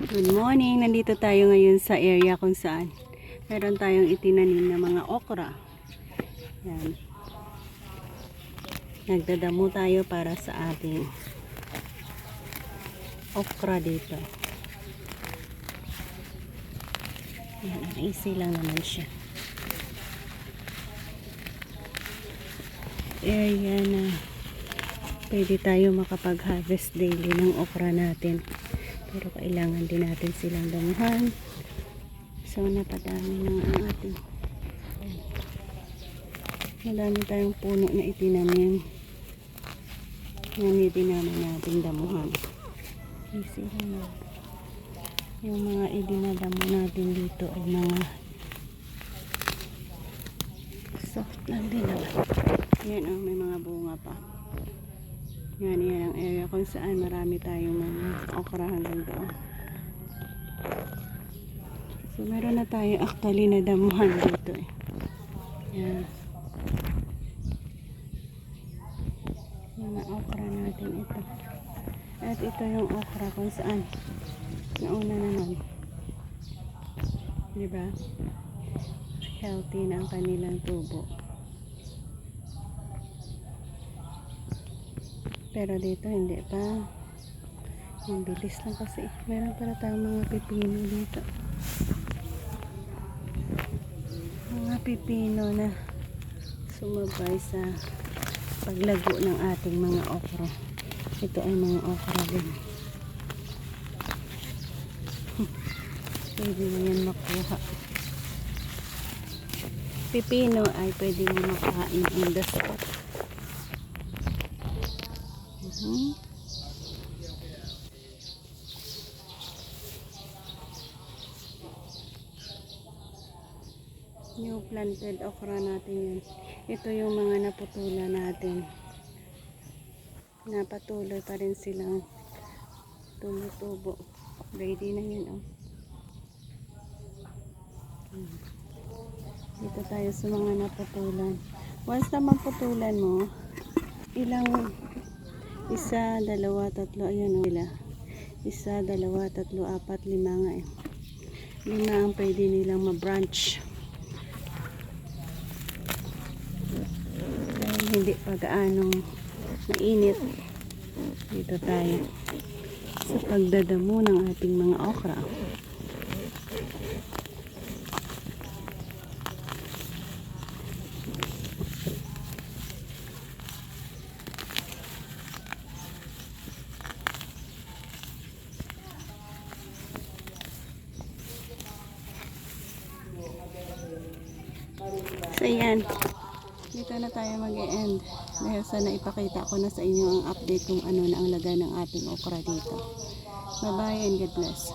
Good morning! Nandito tayo ngayon sa area kung saan meron tayong itinanim na mga okra. Yan. Nagdadamo tayo para sa ating okra dito. Yan, easy lang naman siya. Area na pwede tayo makapag-harvest daily ng okra natin. Pero kailangan din natin silang damuhan. So napadami na ang ating. Madami tayong puno na itinanim. Yan hindi naman natin damuhan. Easy lang. Yung mga idinadamo natin dito ay mga soft lang din naman. Yan may mga bunga pa. Yan ang area kung saan marami tayong mga okra hanggang doon. So meron na tayo actually na damuhan dito eh. Yan. Mga okra natin ito. At ito yung okra kung saan nauna naman. Diba? Healthy na ang kanilang tubo. Pero dito hindi pa. Ang bilis lang kasi. Meron para tayong mga pipino dito. Mga pipino na sumabay sa paglago ng ating mga okra. Ito ay mga okra din. Pwede na yan makuha. Pipino ay pwede mo makain on the spot. New planted okra natin yun. Ito yung mga naputulan natin. Napatuloy pa rin silang tumutubo. Ready na yun oh. Dito tayo sa mga naputulan. Once na maputulan mo, ilang isa, dalawa, tatlo, ayan o sila. Isa, dalawa, tatlo, apat, lima nga eh. Lima ang pwede nilang ma-branch. Dahil hindi pa gaanong mainit. Dito tayo sa pagdadamo ng ating mga okra. So yan, dito na tayo mag-e-end dahil sana ipakita ko na sa inyo ang update kung ano na ang lagay ng ating okra dito. Bye bye and God bless.